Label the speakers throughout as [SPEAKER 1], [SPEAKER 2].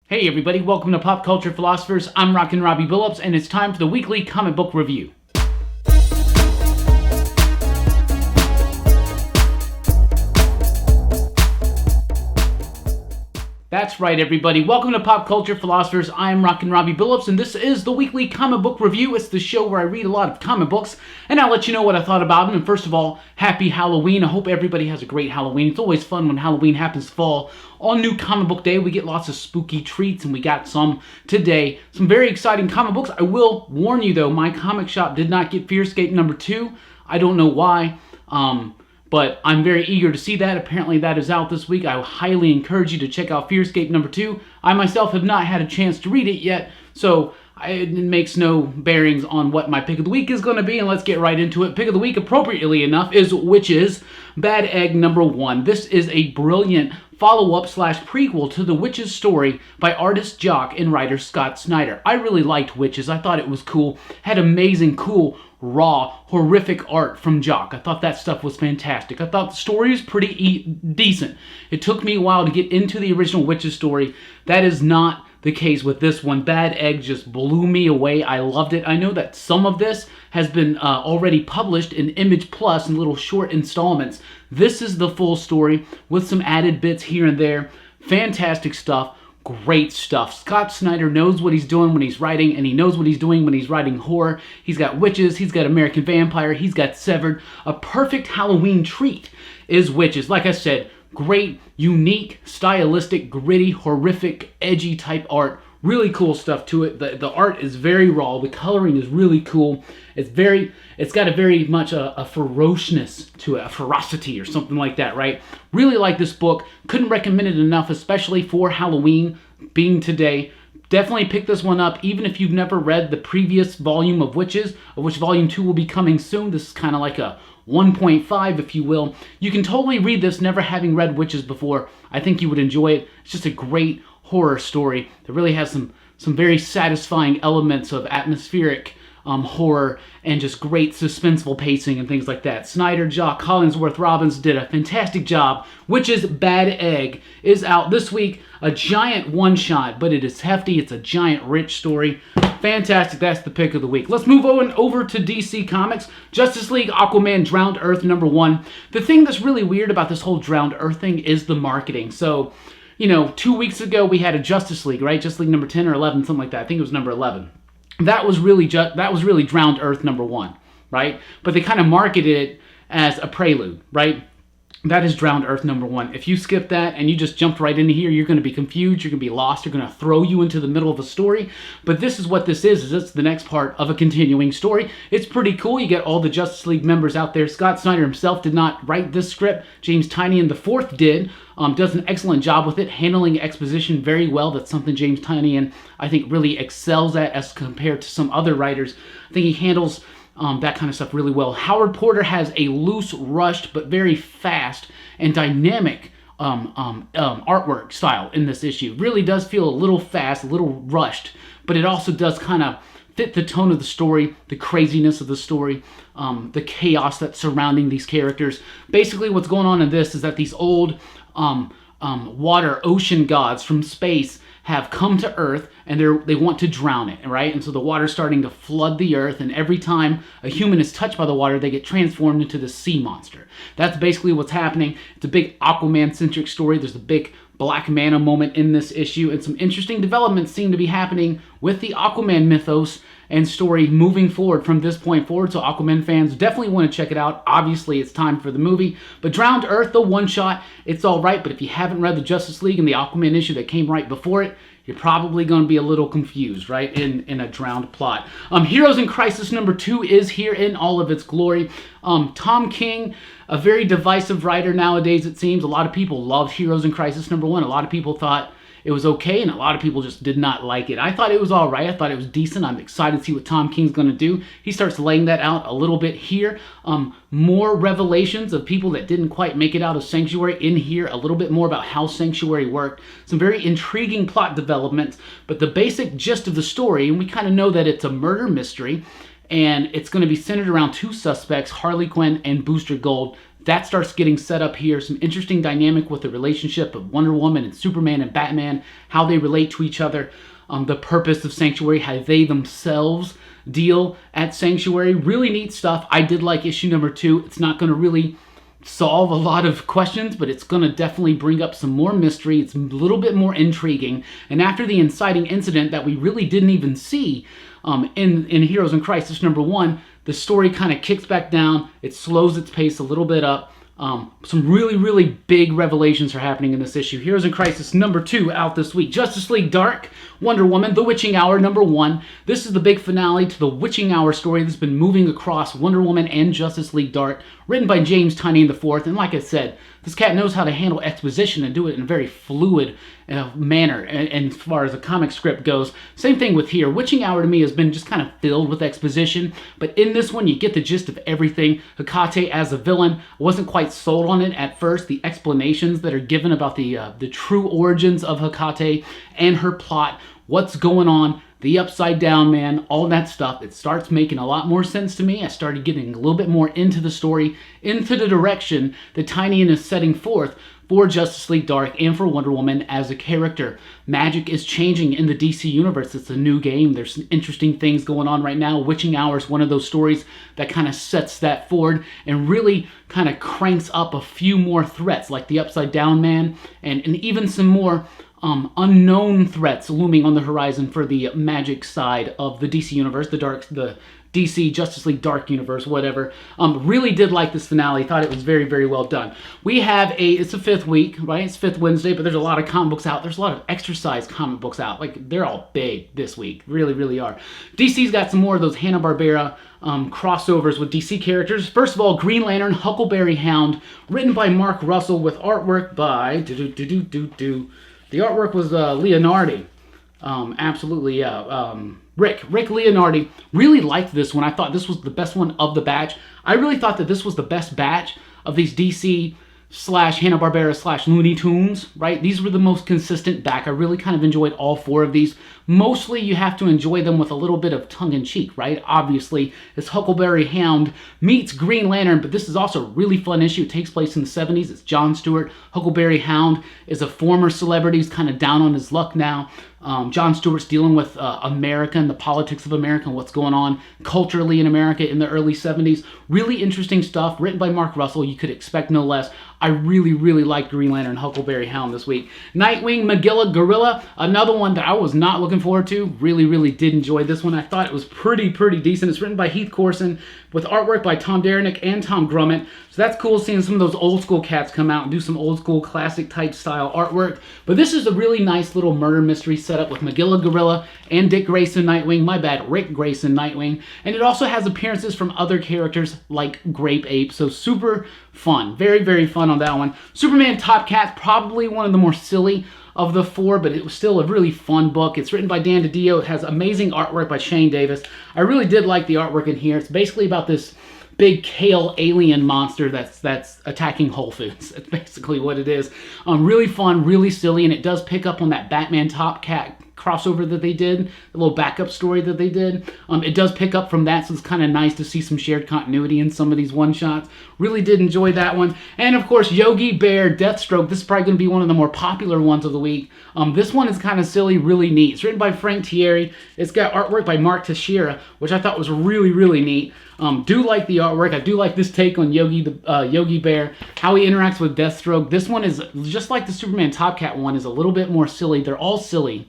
[SPEAKER 1] Hey everybody, welcome to Pop Culture Philosophers. I'm Rockin' Robbie Billups, and it's time for the weekly comic book review. That's right, everybody. Welcome to Pop Culture Philosophers. I'm Rockin' Robbie Billups, and this is the weekly comic book review. It's the show where I read a lot of comic books, and I'll let you know what I thought about them. And first of all, happy Halloween. I hope everybody has a great Halloween. It's always fun when Halloween happens to fall on New Comic Book Day. We get lots of spooky treats, and we got some today. Some very exciting comic books. I will warn you, though, my comic shop did not get Fearscape number 2. I don't know why. But I'm very eager to see that. Apparently that is out this week. I highly encourage you to check out Fearscape number 2. I myself have not had a chance to read it yet, so it makes no bearings on what my pick of the week is going to be, and let's get right into it. Pick of the week, appropriately enough, is Wytches, Bad Egg number 1. This is a brilliant follow-up / prequel to the Wytches story by artist Jock and writer Scott Snyder. I really liked Wytches. I thought it was cool. Had amazing, cool, raw, horrific art from Jock. I thought that stuff was fantastic. I thought the story was pretty decent. It took me a while to get into the original Wytches story. That is not the case with this one. Bad Egg just blew me away. I loved it. I know that some of this has been already published in Image Plus in little short installments. This is the full story with some added bits here and there. Fantastic stuff. Great stuff. Scott Snyder knows what he's doing when he's writing, and he knows what he's doing when he's writing horror. He's got Wytches, he's got American Vampire, he's got Severed. A perfect Halloween treat is Wytches. Like I said, great, unique, stylistic, gritty, horrific, edgy type art. Really cool stuff to it. The art is very raw. The coloring is really cool. It's got a very much a ferociousness to it, a ferocity or something like that, right? Really like this book. Couldn't recommend it enough, especially for Halloween being today. Definitely pick this one up, even if you've never read the previous volume of Wytches, of which volume 2 will be coming soon. This is kind of like a 1.5, if you will. You can totally read this, never having read Wytches before. I think you would enjoy it. It's just a great horror story that really has some very satisfying elements of atmospheric horror and just great suspenseful pacing and things like that. Snyder, Jock, Hollingsworth, Robbins did a fantastic job. Wytches Bad Egg is out this week. A giant one-shot, but it is hefty. It's a giant, rich story. Fantastic. That's the pick of the week. Let's move on over to DC Comics. Justice League Aquaman Drowned Earth number 1. The thing that's really weird about this whole Drowned Earth thing is the marketing. So, you know, 2 weeks ago we had a Justice League, right? Justice League number 10 or 11, something like that. I think it was number 11. That was really Drowned Earth number 1, right? But they kind of marketed it as a prelude, right? That is Drowned Earth number 1. If you skip that and you just jumped right into here, you're going to be confused, you're going to be lost, you're going to throw you into the middle of a story. But this is what this is it's the next part of a continuing story. It's pretty cool. You get all the Justice League members out there. Scott Snyder himself did not write this script. James Tynion IV did. Does an excellent job with it, handling exposition very well. That's something James Tynion, I think, really excels at as compared to some other writers. I think he handles that kind of stuff really well. Howard Porter has a loose, rushed, but very fast and dynamic artwork style in this issue. Really does feel a little fast, a little rushed, but it also does kind of fit the tone of the story, the craziness of the story, the chaos that's surrounding these characters. Basically, what's going on in this is that these old ocean gods from space have come to Earth, and they want to drown it, right? And so the water's starting to flood the Earth, and every time a human is touched by the water, they get transformed into the sea monster. That's basically what's happening. It's a big Aquaman-centric story. There's a big Black Manta moment in this issue, and some interesting developments seem to be happening with the Aquaman mythos and story moving forward from this point forward. So Aquaman fans definitely want to check it out. Obviously, it's time for the movie. But Drowned Earth, the one-shot, it's all right. But if you haven't read the Justice League and the Aquaman issue that came right before it, you're probably going to be a little confused, right, in a drowned plot. Heroes in Crisis number 2 is here in all of its glory. Tom King, a very divisive writer nowadays, it seems. A lot of people loved Heroes in Crisis number 1. A lot of people thought it was okay, and a lot of people just did not like it. I thought it was all right. I thought it was decent. I'm excited to see what Tom King's going to do. He starts laying that out a little bit here. More revelations of people that didn't quite make it out of Sanctuary in here. A little bit more about how Sanctuary worked. Some very intriguing plot developments. But the basic gist of the story, and we kind of know that it's a murder mystery, and it's going to be centered around 2 suspects, Harley Quinn and Booster Gold. That starts getting set up here. Some interesting dynamic with the relationship of Wonder Woman and Superman and Batman, how they relate to each other, the purpose of Sanctuary, how they themselves deal at Sanctuary. Really neat stuff. I did like issue number 2. It's not going to really solve a lot of questions, but it's going to definitely bring up some more mystery. It's a little bit more intriguing. And after the inciting incident that we really didn't even see in Heroes in Crisis number 1, the story kind of kicks back down. It slows its pace a little bit up. Some really, really big revelations are happening in this issue. Heroes in Crisis number 2 out this week. Justice League Dark, Wonder Woman, The Witching Hour number 1. This is the big finale to the Witching Hour story that's been moving across Wonder Woman and Justice League Dark, written by James Tynion IV. And like I said, this cat knows how to handle exposition and do it in a very fluid manner, and as far as a comic script goes. Same thing with here. Witching Hour to me has been just kind of filled with exposition, but in this one you get the gist of everything. Hecate as a villain, I wasn't quite sold on it at first. The explanations that are given about the true origins of Hecate and her plot, what's going on, the Upside Down Man, all that stuff, it starts making a lot more sense to me. I started getting a little bit more into the story, into the direction that Tynion is setting forth for Justice League Dark and for Wonder Woman as a character. Magic is changing in the DC universe. It's a new game. There's some interesting things going on right now. Witching Hour is one of those stories that kind of sets that forward and really kind of cranks up a few more threats, like the Upside Down Man, and even some more unknown threats looming on the horizon for the magic side of the DC universe, the DC Justice League Dark universe, whatever. Really did like this finale. Thought it was very, very well done. We have it's a 5th week, right? It's 5th Wednesday, but there's a lot of comic books out. There's a lot of exercise comic books out. Like, they're all big this week. Really, really are. DC's got some more of those Hanna-Barbera crossovers with DC characters. First of all, Green Lantern, Huckleberry Hound, written by Mark Russell with artwork by the artwork was Leonardi. Absolutely, yeah. Rick Leonardi. Really liked this one. I thought this was the best one of the batch. I really thought that this was the best batch of these DC slash Hanna-Barbera slash Looney Tunes, right? These were the most consistent back. I really kind of enjoyed all 4 of these. Mostly you have to enjoy them with a little bit of tongue-in-cheek, right? Obviously, it's Huckleberry Hound meets Green Lantern, but this is also a really fun issue. It takes place in the 70s. It's John Stewart. Huckleberry Hound is a former celebrity. He's kind of down on his luck now. John Stewart's dealing with America and the politics of America and what's going on culturally in America in the early 70s. Really interesting stuff, written by Mark Russell. You could expect no less. I really, really liked Green Lantern Huckleberry Hound this week. Nightwing Magilla Gorilla, another one that I was not looking forward to. Really, really did enjoy this one. I thought it was pretty decent. It's written by Heath Corson with artwork by Tom Derenick and Tom Grummett. So that's cool seeing some of those old school cats come out and do some old school classic type style artwork. But this is a really nice little murder mystery setup with Magilla Gorilla and Dick Grayson Nightwing. My bad, Rick Grayson Nightwing. And it also has appearances from other characters like Grape Ape. So super fun. Very, very fun on that one. Superman Top Cat, probably one of the more silly of the 4, but it was still a really fun book. It's written by Dan DiDio. It has amazing artwork by Shane Davis. I really did like the artwork in here. It's basically about this big kale alien monster that's attacking Whole Foods. That's basically what it is. Really fun, really silly, and it does pick up on that Batman Top Cat crossover that they did, the little backup story that they did. It does pick up from that, so it's kind of nice to see some shared continuity in some of these one-shots. Really did enjoy that one. And of course, Yogi Bear Deathstroke. This is probably going to be one of the more popular ones of the week. This one is kind of silly, really neat. It's written by Frank Thierry. It's got artwork by Mark Teixeira, which I thought was really, really neat. Do like the artwork. I do like this take on Yogi Bear, how he interacts with Deathstroke. This one is just like the Superman Top Cat one, is a little bit more silly. They're all silly,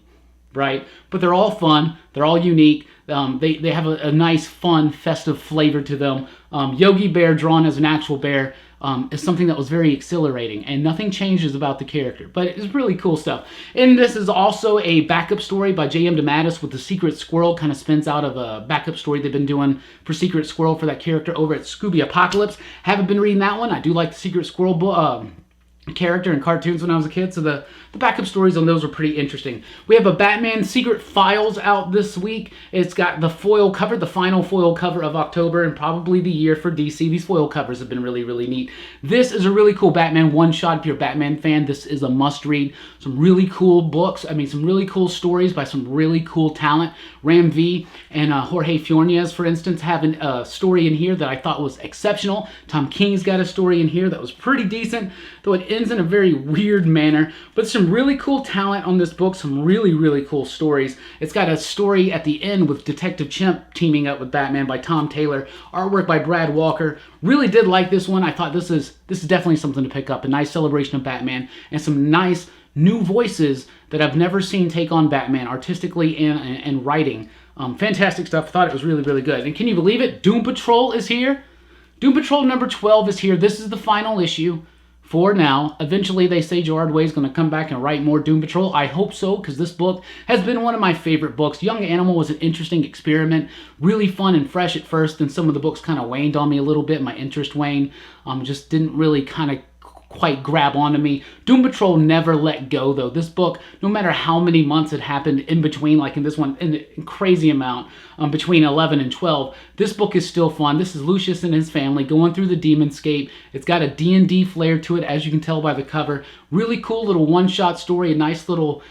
[SPEAKER 1] right? But they're all fun. They're all unique. They have a nice, fun, festive flavor to them. Yogi Bear, drawn as an actual bear, is something that was very exhilarating, and nothing changes about the character, but it's really cool stuff. And this is also a backup story by J.M. DeMatteis with the Secret Squirrel. Kind of spins out of a backup story they've been doing for Secret Squirrel for that character over at Scooby Apocalypse. Haven't been reading that one. I do like the Secret Squirrel character in cartoons when I was a kid, so the the backup stories on those were pretty interesting. We have a Batman Secret Files out this week. It's got the foil cover, the final foil cover of October and probably the year for DC. These foil covers have been really, really neat. This is a really cool Batman one-shot. If you're a Batman fan, this is a must-read. Some really cool books. I mean, some really cool stories by some really cool talent. Ram V and Jorge Fjornez, for instance, have a story in here that I thought was exceptional. Tom King's got a story in here that was pretty decent, though it ends in a very weird manner. But some really cool talent on this book, some really, really cool stories. It's got a story at the end with Detective Chimp teaming up with Batman by Tom Taylor, artwork by Brad Walker. Really did like this one. I thought this is definitely something to pick up. A nice celebration of Batman and some nice new voices that I've never seen take on Batman artistically and writing. Fantastic stuff. I thought it was really, really good. And can you believe it? Doom Patrol is here. Doom Patrol number 12 is here. This is the final issue for now. Eventually, they say Gerard Way is going to come back and write more Doom Patrol. I hope so, because this book has been one of my favorite books. Young Animal was an interesting experiment. Really fun and fresh at first, and some of the books kind of waned on me a little bit. My interest waned. Just didn't really kind of quite grab onto me. Doom Patrol never let go, though. This book, no matter how many months it happened in between, like in this one, in a crazy amount, between 11 and 12, this book is still fun. This is Lucius and his family going through the Demonscape. It's got a D&D flair to it, as you can tell by the cover. Really cool little one-shot story, a nice little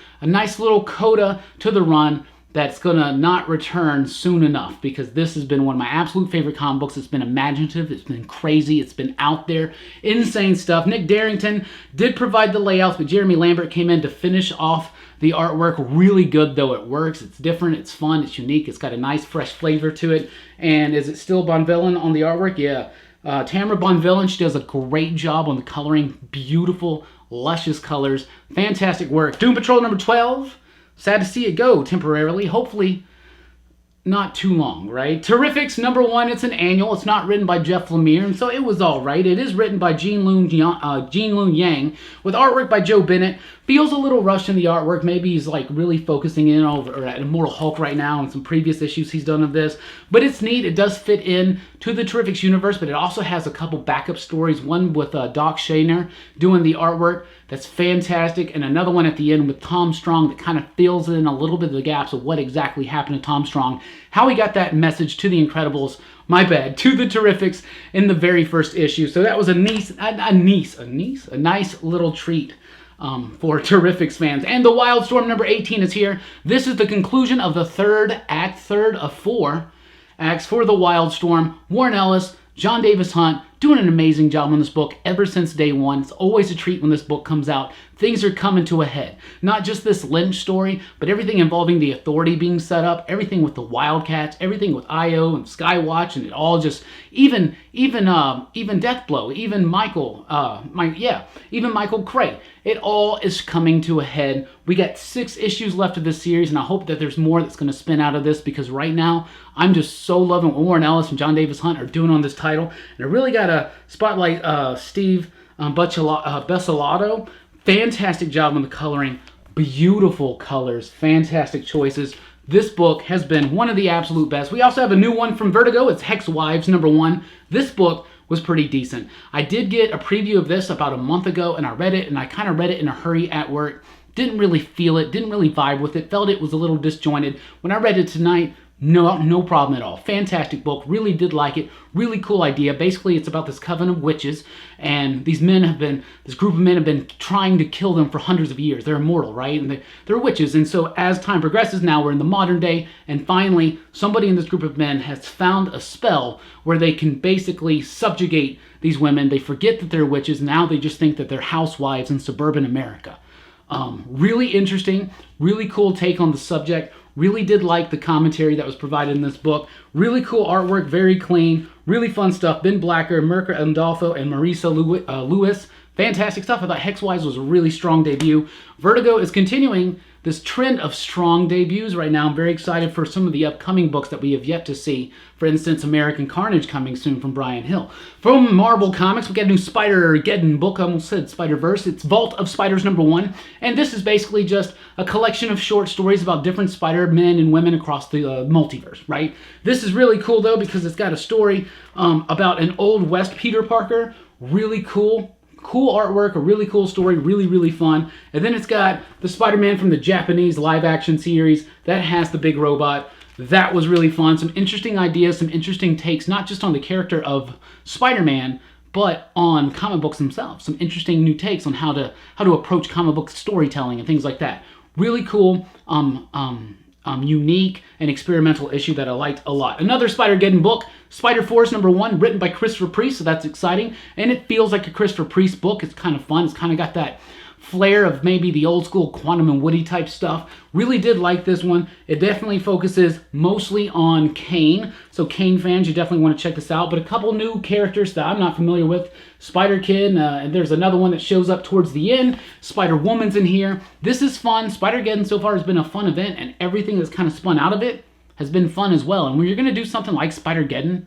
[SPEAKER 1] coda to the run that's going to not return soon enough, because this has been one of my absolute favorite comic books. It's been imaginative, it's been crazy, it's been out there, insane stuff. Nick Darrington did provide the layouts, but Jeremy Lambert came in to finish off the artwork. Really good, though. It works, it's different, it's fun, it's unique, it's got a nice fresh flavor to it. And is it still Bonvillain on the artwork? Yeah. Tamara Bonvillain, she does a great job on the coloring. Beautiful, luscious colors. Fantastic work. Doom Patrol number 12. Sad to see it go temporarily. Hopefully not too long, right? Terrifics number 1. It's an annual. It's not written by Jeff Lemire, and so it was all right. It is written by Gene Luen Yang with artwork by Joe Bennett. Feels a little rushed in the artwork. Maybe he's like really focusing in over at Immortal Hulk right now and some previous issues he's done of this. But it's neat. It does fit in to the Terrifics universe, but it also has a couple backup stories. One with Doc Shaner doing the artwork. That's fantastic. And another one at the end with Tom Strong that kind of fills in a little bit of the gaps of what exactly happened to Tom Strong. How he got that message to the Incredibles, my bad, to the Terrifics in the very first issue. So that was a nice little treat for Terrifics fans. And the Wildstorm number 18 is here. This is the conclusion of the third of 4 acts for the Wildstorm. Warren Ellis, John Davis Hunt, doing an amazing job on this book ever since day one. It's always a treat when this book comes out. Things are coming to a head. Not just this Lynch story, but everything involving the Authority being set up, everything with the Wildcats, everything with IO and Skywatch, and it all just, even Deathblow, even Michael Cray. It all is coming to a head. We got 6 issues left of this series, and I hope that there's more that's going to spin out of this, because right now, I'm just so loving what Warren Ellis and John Davis Hunt are doing on this title. And I really got to spotlight Steve Basilato. Fantastic job on the coloring. Beautiful colors. Fantastic choices. This book has been one of the absolute best. We also have a new one from Vertigo. It's Hex Wives number 1. This book was pretty decent. I did get a preview of this about a month ago, and I read it, and I kind of read it in a hurry at work. Didn't really feel it. Didn't really vibe with it. Felt it was a little disjointed. When I read it tonight, no problem at all. Fantastic book. Really did like it. Really cool idea. Basically, it's about this coven of witches, and this group of men have been trying to kill them for hundreds of years. They're immortal, right? And they're witches. And so as time progresses, now we're in the modern day, and finally, somebody in this group of men has found a spell where they can basically subjugate these women. They forget that they're witches. Now they just think that they're housewives in suburban America. Really interesting. Really cool take on the subject. Really did like the commentary that was provided in this book. Really cool artwork, very clean, really fun stuff. Ben Blacker, Mirka Andolfo, and Marisa Lewis. Fantastic stuff. I thought Hex Wives was a really strong debut. Vertigo is continuing this trend of strong debuts right now. I'm very excited for some of the upcoming books that we have yet to see. For instance, American Carnage coming soon from Brian Hill. From Marvel Comics, we got a new Spider-Geddon book. I almost said Spider-Verse. It's Vault of Spiders number 1. And this is basically just a collection of short stories about different Spider-Men and women across the multiverse, right? This is really cool, though, because it's got a story about an Old West Peter Parker. Really cool Cool artwork, a really cool story, really, really fun. And then it's got the Spider-Man from the Japanese live-action series that has the big robot. That was really fun. Some interesting ideas, some interesting takes, not just on the character of Spider-Man, but on comic books themselves. Some interesting new takes on how to approach comic book storytelling and things like that. Really cool, unique and experimental issue that I liked a lot. Another Spider-Geddon book, Spider-Force #1, written by Christopher Priest, so that's exciting. And it feels like a Christopher Priest book. It's kind of fun. It's kind of got that flair of maybe the old school Quantum and Woody type stuff. Really did like this one. It definitely focuses mostly on Kane. So Kane fans, you definitely want to check this out. But a couple new characters that I'm not familiar with. Spider-Kid, and there's another one that shows up towards the end. Spider-Woman's in here. This is fun. Spider-Geddon so far has been a fun event, and everything that's kind of spun out of it has been fun as well. And when you're going to do something like Spider-Geddon,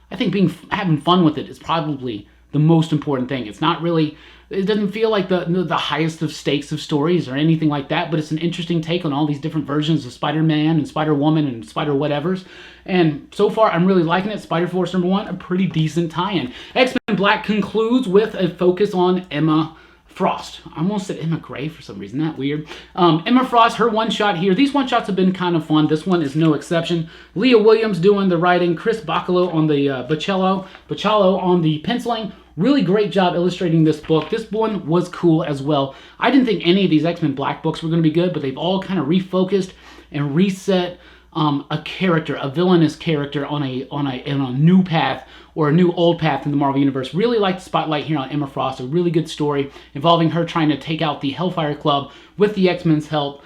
[SPEAKER 1] I think having fun with it is probably the most important thing. It's not really, it doesn't feel like the highest of stakes of stories or anything like that, but it's an interesting take on all these different versions of Spider-Man and Spider-Woman and Spider-whatevers. And so far, I'm really liking it. Spider-Force #1, a pretty decent tie-in. XMen Black concludes with a focus on Emma Frost. I almost said Emma Gray for some reason. That weird. Emma Frost, her one-shot here. These one-shots have been kind of fun. This one is no exception. Leah Williams doing the writing. Chris Bacalo on the Bacalo on the penciling. Really great job illustrating this book. This one was cool as well. I didn't think any of these XMen Black books were going to be good, but they've all kind of refocused and reset a character, a villainous character on a new path or a new old path in the Marvel Universe. Really like the spotlight here on Emma Frost. A really good story involving her trying to take out the Hellfire Club with the X-Men's help.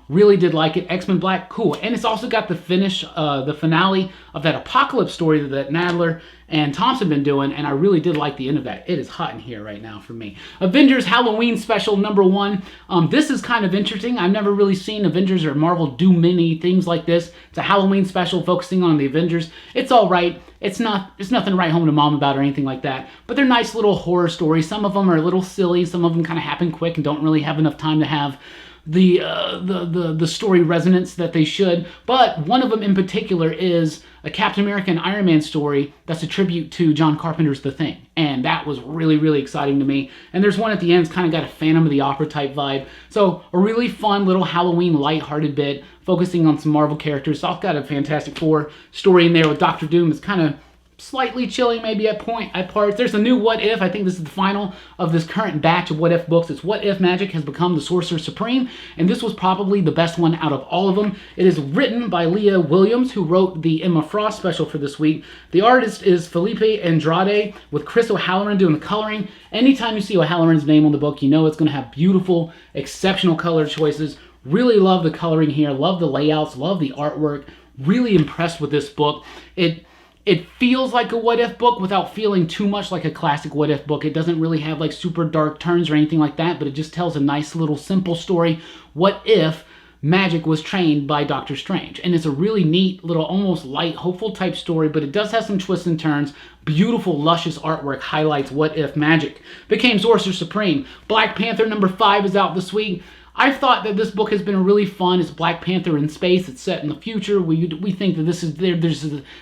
[SPEAKER 1] Really did like it. XMen Black, cool. And it's also got the finale of that Apocalypse story that Nadler and Thompson been doing, and I really did like the end of that. It is hot in here right now for me. Avengers Halloween Special #1. This is kind of interesting. I've never really seen Avengers or Marvel do many things like this. It's a Halloween special focusing on the Avengers. It's all right. It's nothing to write home to mom about or anything like that. But they're nice little horror stories. Some of them are a little silly. Some of them kind of happen quick and don't really have enough time to have the story resonance that they should. But one of them in particular is a Captain America and Iron Man story that's a tribute to John Carpenter's The Thing. And that was really, really exciting to me. And there's one at the end that's kind of got a Phantom of the Opera type vibe. So a really fun little Halloween lighthearted bit focusing on some Marvel characters. So I've got a Fantastic Four story in there with Doctor Doom. It's kind of slightly chilling maybe at parts. There's a new What If. I think this is the final of this current batch of What If books. It's What If Magic has become the Sorcerer Supreme, and this was probably the best one out of all of them. It is written by Leah Williams, who wrote the Emma Frost special for this week. The artist is Felipe Andrade, with Chris O'Halloran doing the coloring. Anytime you see O'Halloran's name on the book, you know it's going to have beautiful, exceptional color choices. Really love the coloring here, love the layouts, love the artwork. Really impressed with this book. It feels like a What If book without feeling too much like a classic What If book. It doesn't really have like super dark turns or anything like that, but it just tells a nice little simple story. What if magic was trained by Doctor Strange? And it's a really neat little almost light, hopeful type story, but it does have some twists and turns. Beautiful, luscious artwork highlights what if magic became Sorcerer Supreme. Black Panther #5 is out this week. I've thought that this book has been really fun. It's Black Panther in space. It's set in the future. We think that this is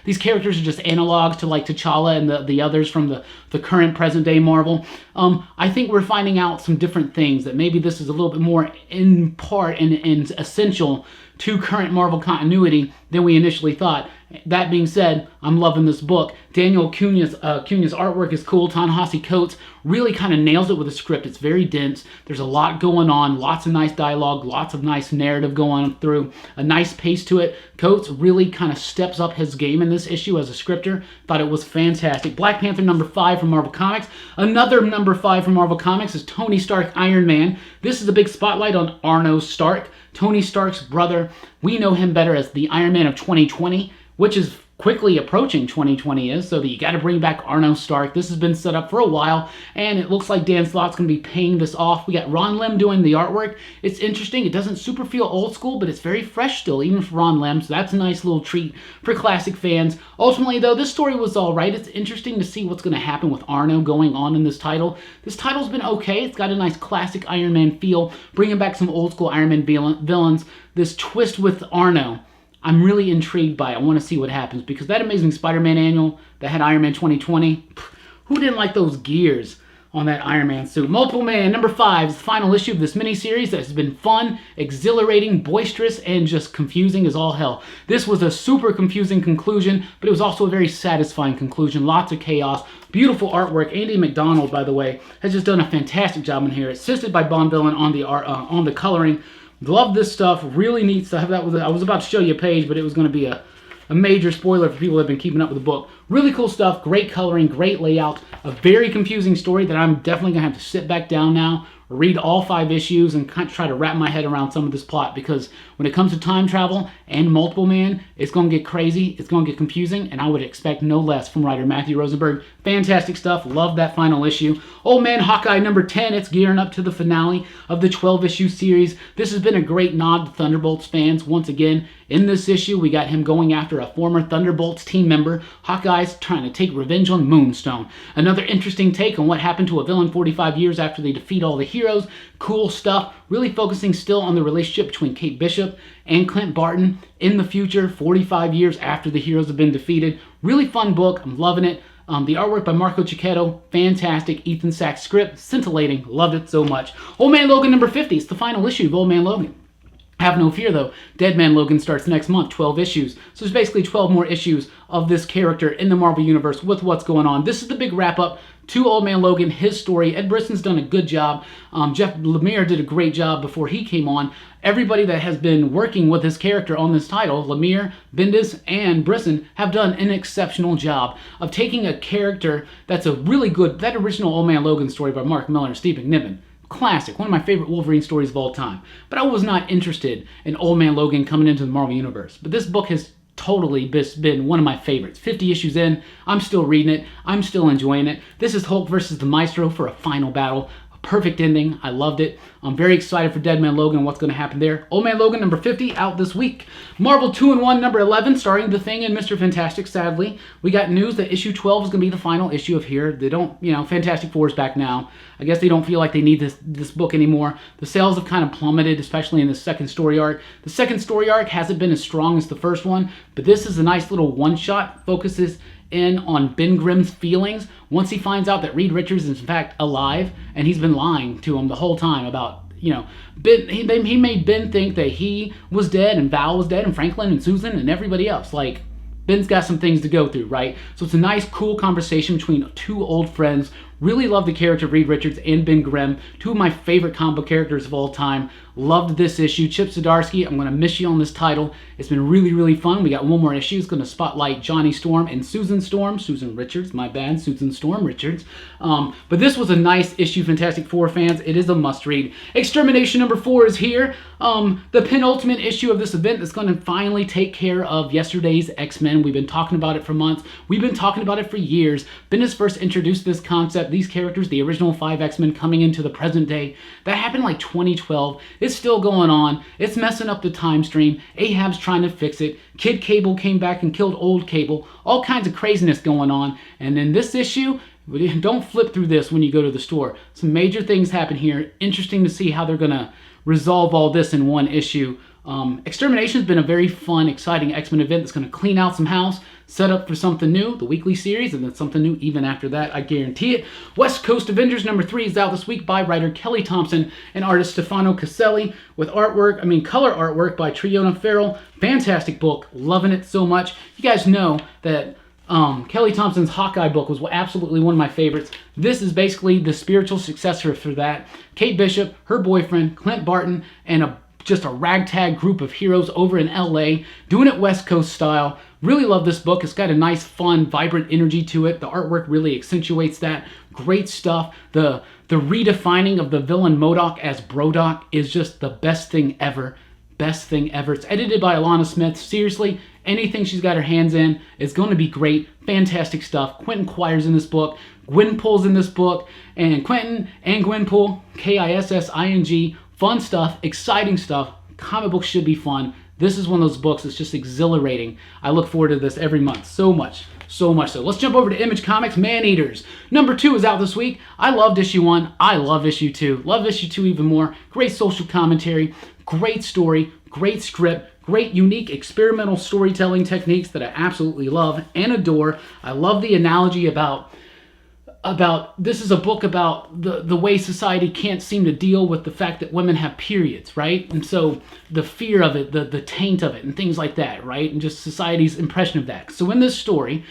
[SPEAKER 1] these characters are just analogs to like T'Challa and the others from the current present day Marvel. I think we're finding out some different things, that maybe this is a little bit more in part and essential to current Marvel continuity than we initially thought. That being said, I'm loving this book. Daniel Cunha's artwork is cool. Ta-Nehisi Coates really kind of nails it with the script. It's very dense. There's a lot going on, lots of nice dialogue, lots of nice narrative going through, a nice pace to it. Coates really kind of steps up his game in this issue as a scripter. Thought it was fantastic. Black Panther #5 from Marvel Comics. Another #5 from Marvel Comics is Tony Stark Iron Man. This is a big spotlight on Arno Stark, Tony Stark's brother. We know him better as the Iron Man of 2020, which is quickly approaching 2020 is, so that you got to bring back Arno Stark. This has been set up for a while, and it looks like Dan Slott's going to be paying this off. We got Ron Lim doing the artwork. It's interesting. It doesn't super feel old school, but it's very fresh still, even for Ron Lim, so that's a nice little treat for classic fans. Ultimately, though, this story was all right. It's interesting to see what's going to happen with Arno going on in this title. This title's been okay. It's got a nice classic Iron Man feel, bringing back some old school Iron Man villains. This twist with Arno, I'm really intrigued by it. I want to see what happens, because that Amazing Spider-Man annual that had Iron Man 2020, who didn't like those gears on that Iron Man suit. Multiple Man, number 5, is the final issue of this miniseries that has been fun, exhilarating, boisterous, and just confusing as all hell. This was a super confusing conclusion, but it was also a very satisfying conclusion. Lots of chaos, beautiful artwork. Andy McDonald, by the way, has just done a fantastic job in here, assisted by Bon Villain on the art, on the coloring. Love this stuff, really neat stuff. I was about to show you a page, but it was going to be a major spoiler for people that have been keeping up with the book. Really cool stuff, great coloring, great layout, a very confusing story that I'm definitely going to have to sit back down now, read all 5 issues, and kind of try to wrap my head around some of this plot, because when it comes to time travel and Multiple Man, it's going to get crazy, it's going to get confusing, and I would expect no less from writer Matthew Rosenberg. Fantastic stuff, love that final issue. Old Man Hawkeye number 10, it's gearing up to the finale of the 12-issue series. This has been a great nod to Thunderbolts fans. Once again, in this issue, we got him going after a former Thunderbolts team member. Hawkeye's trying to take revenge on Moonstone. Another interesting take on what happened to a villain 45 years after they defeat all the heroes. Cool stuff, really focusing still on the relationship between Kate Bishop and Clint Barton in the future, 45 years after the heroes have been defeated. Really fun book, I'm loving it. The artwork by Marco Cicchetto, fantastic. Ethan Sachs script, scintillating, loved it so much. Old Man Logan number 50, it's the final issue of Old Man Logan. Have no fear though, Dead Man Logan starts next month, 12 issues. So there's basically 12 more issues of this character in the Marvel Universe with what's going on. This is the big wrap up to Old Man Logan, his story. Ed Brisson's done a good job. Jeff Lemire did a great job before he came on. Everybody that has been working with his character on this title, Lemire, Bendis, and Brisson, have done an exceptional job of taking a character that's a really good, that original Old Man Logan story by Mark Millar and Steve McNiven. Classic, one of my favorite Wolverine stories of all time. But I was not interested in Old Man Logan coming into the Marvel Universe. But this book has totally been one of my favorites. 50 issues in, I'm still reading it, I'm still enjoying it. This is Hulk versus the Maestro for a final battle. A perfect ending, I loved it. I'm very excited for Dead Man Logan and what's going to happen there. Old Man Logan number 50 out this week. Marvel 2-in-1 number 11 starring The Thing and Mr. Fantastic, sadly. We got news that issue 12 is going to be the final issue of here. They don't, Fantastic Four is back now. I guess they don't feel like they need this book anymore. The sales have kind of plummeted, especially in the second story arc. The second story arc hasn't been as strong as the first one, but this is a nice little one-shot, focuses in on Ben Grimm's feelings once he finds out that Reed Richards is in fact alive, and he's been lying to him the whole time about, Ben. He made Ben think that he was dead, and Val was dead, and Franklin and Susan and everybody else. Like, Ben's got some things to go through, right? So it's a nice, cool conversation between two old friends. Really love the character of Reed Richards and Ben Grimm, two of my favorite comic book characters of all time. Loved this issue. Chip Zdarsky, I'm going to miss you on this title. It's been really, really fun. We got one more issue. It's going to spotlight Johnny Storm and Susan Storm. Susan Richards, my bad. Susan Storm Richards. But this was a nice issue, Fantastic Four fans. It is a must-read. Extermination number 4 is here. The penultimate issue of this event is going to finally take care of yesterday's X-Men. We've been talking about it for months. We've been talking about it for years. Bendis first introduced this concept, these characters, the original 5 X-Men coming into the present day. That happened like 2012. It's still going on. It's messing up the time stream. Ahab's trying to fix it. Kid Cable came back and killed old Cable. All kinds of craziness going on. And in this issue, don't flip through this when you go to the store. Some major things happen here. Interesting to see how they're going to resolve all this in one issue. Extermination has been a very fun, exciting X-Men event that's going to clean out some house, set up for something new, the weekly series, and then something new even after that, I guarantee it. West Coast Avengers number 3 is out this week by writer Kelly Thompson and artist Stefano Caselli with color artwork by Triona Farrell. Fantastic book, loving it so much. You guys know that Kelly Thompson's Hawkeye book was absolutely one of my favorites. This is basically the spiritual successor for that. Kate Bishop, her boyfriend, Clint Barton, and just a ragtag group of heroes over in LA, doing it West Coast style. Really love this book. It's got a nice, fun, vibrant energy to it. The artwork really accentuates that. Great stuff. The redefining of the villain MODOK as BRODOK is just the best thing ever. Best thing ever. It's edited by Alana Smith. Seriously, anything she's got her hands in is going to be great. Fantastic stuff. Quentin Quire's in this book. Gwenpool's in this book. And Quentin and Gwenpool, Kissing. Fun stuff, exciting stuff. Comic books should be fun. This is one of those books that's just exhilarating. I look forward to this every month. So much so. Let's jump over to Image Comics, Man-Eaters. Number 2 is out this week. I loved issue 1. I love issue 2. Love issue 2 even more. Great social commentary. Great story. Great script. Great, unique, experimental storytelling techniques that I absolutely love and adore. I love the analogy about this is a book about the way society can't seem to deal with the fact that women have periods, right? And so the fear of it, the taint of it, and things like that, right? And just society's impression of that. So in this story,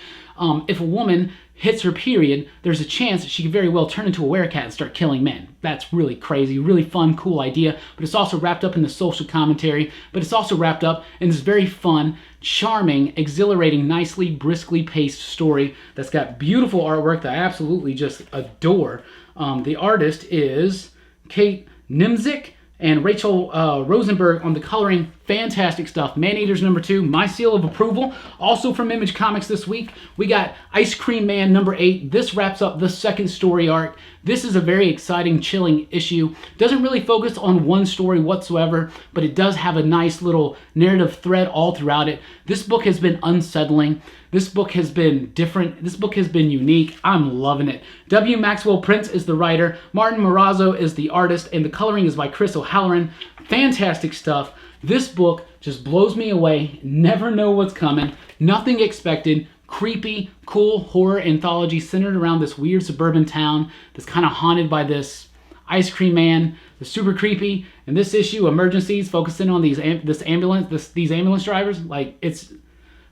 [SPEAKER 1] if a woman hits her period, there's a chance that she could very well turn into a werecat and start killing men. That's really crazy, really fun, cool idea, but it's also wrapped up in the social commentary, but it's also wrapped up in this very fun, charming, exhilarating, nicely, briskly paced story that's got beautiful artwork that I absolutely just adore. The artist is Kate Nimzik and Rachel Rosenberg on the coloring. Fantastic stuff. Man-Eaters #2, my seal of approval. Also from Image Comics this week, we got Ice Cream Man #8. This wraps up the second story arc. This is a very exciting, chilling issue. Doesn't really focus on one story whatsoever, but it does have a nice little narrative thread all throughout it. This book has been unsettling. This book has been different. This book has been unique. I'm loving it. W. Maxwell Prince is the writer. Martin Morazzo is the artist, and the coloring is by Chris O'Halloran. Fantastic stuff. This book just blows me away. Never know what's coming. Nothing expected. Creepy, cool horror anthology centered around this weird suburban town that's kind of haunted by this ice cream man. That's super creepy. And this issue, Emergencies, focusing on these ambulance drivers. Like, it's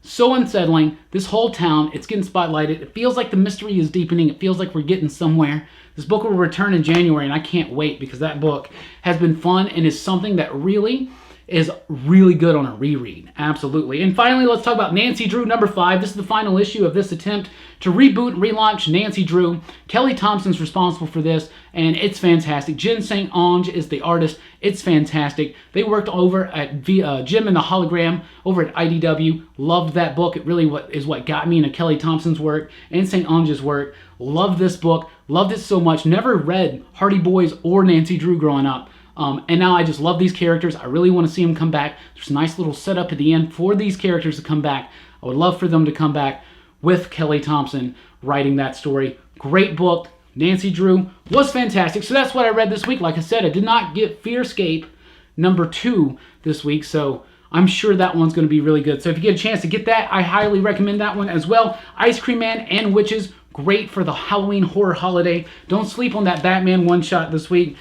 [SPEAKER 1] so unsettling. This whole town, it's getting spotlighted. It feels like the mystery is deepening. It feels like we're getting somewhere. This book will return in January, and I can't wait because that book has been fun and is something that really is really good on a reread. Absolutely. And finally, let's talk about Nancy Drew #5. This is the final issue of this attempt to reboot and relaunch Nancy Drew. Kelly Thompson's responsible for this, and it's fantastic. Jen St. Onge is the artist. It's fantastic. They worked over at Jim and the Hologram over at IDW. Loved that book. It really is what got me into Kelly Thompson's work and St. Onge's work. Loved this book. Loved it so much. Never read Hardy Boys or Nancy Drew growing up. And now I just love these characters. I really want to see them come back. There's a nice little setup at the end for these characters to come back. I would love for them to come back with Kelly Thompson writing that story. Great book. Nancy Drew was fantastic. So that's what I read this week. Like I said, I did not get Fearscape #2 this week, so I'm sure that one's going to be really good. So if you get a chance to get that, I highly recommend that one as well. Ice Cream Man and Wytches. Great for the Halloween horror holiday. Don't sleep on that Batman one-shot this week.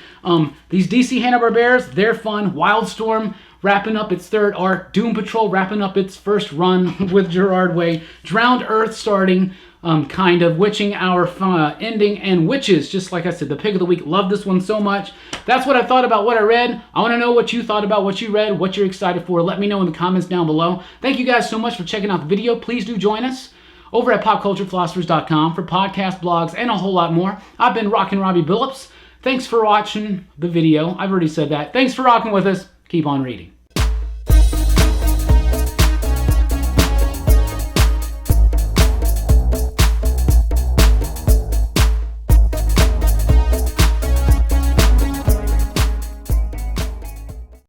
[SPEAKER 1] These DC Hanna-Barberas, they're fun. Wildstorm wrapping up its third arc. Doom Patrol wrapping up its first run with Gerard Way. Drowned Earth starting, kind of. Witching Hour ending. And Wytches, just like I said, the pick of the week. Love this one so much. That's what I thought about what I read. I want to know what you thought about what you read, what you're excited for. Let me know in the comments down below. Thank you guys so much for checking out the video. Please do join us over at popculturephilosophers.com for podcasts, blogs, and a whole lot more. I've been Rockin' Robbie Billups. Thanks for watching the video. I've already said that. Thanks for rocking with us. Keep on reading.